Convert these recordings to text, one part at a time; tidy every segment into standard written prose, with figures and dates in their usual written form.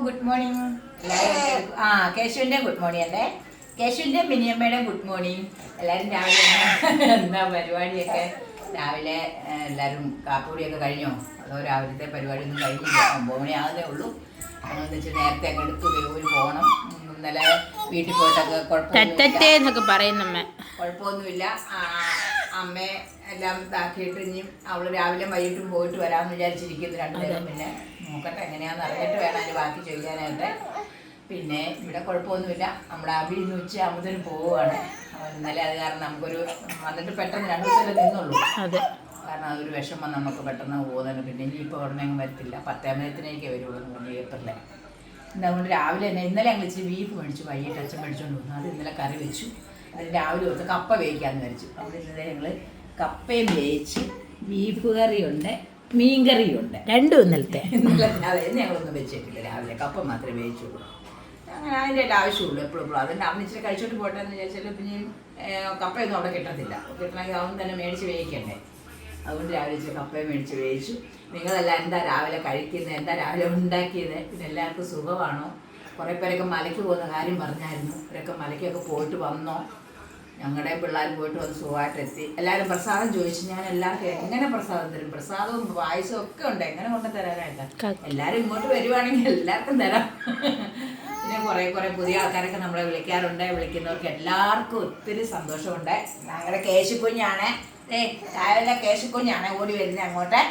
Good morning. കേശുവിൻ്റെ good morning അല്ലേ. കേശുവിൻ്റെ മിനിയമ്മയുടെയും ഗുഡ് മോർണിംഗ്. എല്ലാവരും രാവിലെ എന്താ പരിപാടിയൊക്കെ? രാവിലെ എല്ലാവരും കാപ്പൂടിയൊക്കെ കഴിഞ്ഞോ? അതോ രാവിലത്തെ പരിപാടിയൊന്നും കഴിഞ്ഞില്ല? 9 മണി ആകുന്നേ ഉള്ളൂ. എന്ന് വെച്ചാൽ നേരത്തെ അങ്ങ് എടുത്തു ഒരു പോകണം. ഇന്നലെ വീട്ടിൽ പോയിട്ടൊക്കെ കുഴപ്പമൊന്നുമില്ല. അമ്മയെ എല്ലാം ഇതാക്കിയിട്ട് ഇനിയും അവൾ രാവിലെ വൈകിട്ടും പോയിട്ട് വരാമെന്ന് വിചാരിച്ചിരിക്കുന്നു. 2 നേരം പിന്നെ നോക്കട്ടെ എങ്ങനെയാണെന്ന് അറിഞ്ഞിട്ട് വേണം അതിന് ബാക്കി ചെയ്യാനായിട്ട്. പിന്നെ ഇവിടെ കുഴപ്പമൊന്നുമില്ല. നമ്മുടെ അബി ഇന്ന് ഉച്ചയാകുമ്പോഴത്തേനും പോവുകയാണ്. ഇന്നലെ അത് കാരണം നമുക്കൊരു വന്നിട്ട് പെട്ടെന്ന് 2 ദിവസമല്ലേ നിന്നുള്ളൂ. കാരണം അതൊരു വിഷമം നമുക്ക് പെട്ടെന്ന് പോകുന്നതിന്. പിന്നെ ഇനിയിപ്പോൾ ഉടനെ വരത്തില്ല, 10 വരുള്ളൂ എന്ന് പറഞ്ഞു ഏപ്രിലെ. അതുകൊണ്ട് രാവിലെ തന്നെ ഇന്നലെ ഞങ്ങൾ ഇച്ചിരി ബീഫ് മേടിച്ചു. വൈകിട്ട് അച്ഛൻ മേടിച്ചുകൊണ്ട് വന്നു. അത് ഇന്നലെ കറി വെച്ചു. അത് രാവിലെ കൊടുത്ത് കപ്പ വേവിക്കാമെന്ന് വിചാരിച്ചു. അവിടെ ഇന്നലെ ഞങ്ങൾ കപ്പയും വേവിച്ച്, ബീഫ് കറിയുണ്ട്, മീൻ കറിയുണ്ട്. രണ്ടും ഇന്നലത്തെ. അതെ, ഞങ്ങളൊന്നും വെച്ചിട്ടില്ല. രാവിലെ കപ്പ മാത്രമേ വേവിച്ചുള്ളൂ. അങ്ങനെ അതിൻ്റെ ആവശ്യമുള്ളൂ എപ്പോഴും. അതുകൊണ്ട് അവൻ ഇച്ചിരി കഴിച്ചോട്ട് പോട്ടെ എന്ന് വിചാരിച്ചാൽ പിന്നെ കപ്പയൊന്നും അവിടെ കിട്ടത്തില്ല. കിട്ടണമെങ്കിൽ അവൻ തന്നെ മേടിച്ച് വേവിക്കണ്ടേ. അതുകൊണ്ട് രാവിലെ ഇച്ചിരി കപ്പയും മേടിച്ച് വേവിച്ചു. നിങ്ങളെല്ലാം എന്താ രാവിലെ കഴിക്കുന്നത്, എന്താ രാവിലെ ഉണ്ടാക്കിയത്? പിന്നെ എല്ലാവർക്കും സുഖമാണോ? കുറേ പേരൊക്കെ മലയ്ക്ക് പോകുന്ന കാര്യം പറഞ്ഞായിരുന്നു. അവരൊക്കെ മലയ്ക്കൊക്കെ പോയിട്ട് വന്നോ? ഞങ്ങളുടെ പിള്ളേർ പോയിട്ട് വന്ന് സുഖമായിട്ടെത്തി. എല്ലാവരും പ്രസാദം ചോദിച്ചു. ഞാൻ എല്ലാവർക്കും എങ്ങനെ പ്രസാദം തരും? പ്രസാദവും പായസവും ഒക്കെ ഉണ്ട്. എങ്ങനെ കൊണ്ട് തരാനായിട്ട്? എല്ലാവരും ഇങ്ങോട്ട് വരുവാണെങ്കിൽ എല്ലാവർക്കും തരാം. പിന്നെ കുറേ പുതിയ ആൾക്കാരൊക്കെ നമ്മളെ വിളിക്കാറുണ്ട്. വിളിക്കുന്നവർക്ക് എല്ലാവർക്കും ഒത്തിരി സന്തോഷമുണ്ട്. ഞങ്ങളുടെ കേശുക്കുഞ്ഞാണ്, രാവിലെ കേശുക്കുഞ്ഞാണ് ഓടി വരുന്നത് അങ്ങോട്ട്.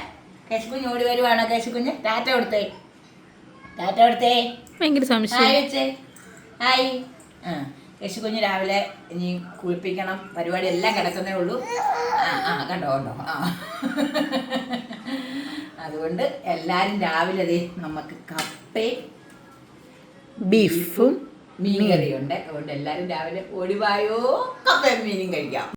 കേശുക്കുഞ്ഞ് ഓടി വരുവാണോ? കേശുക്കുഞ്ഞ് ടാറ്റ കൊടുത്തേ, ടാറ്റ കൊടുത്തേ. ഭയങ്കര സംശയം വെച്ചേ. ഹായ്. കേശുക്കുഞ്ഞ് രാവിലെ ഇനി കുളിപ്പിക്കണം. പരിപാടി എല്ലാം കിടക്കുന്നേ ഉള്ളൂ. കണ്ടോ. അതുകൊണ്ട് എല്ലാവരും രാവിലെ നമുക്ക് കപ്പയും ബീഫും മീൻ കറിയുണ്ട്. അതുകൊണ്ട് എല്ലാവരും രാവിലെ ഓടിവായോ കപ്പയും മീനും കഴിക്കാം.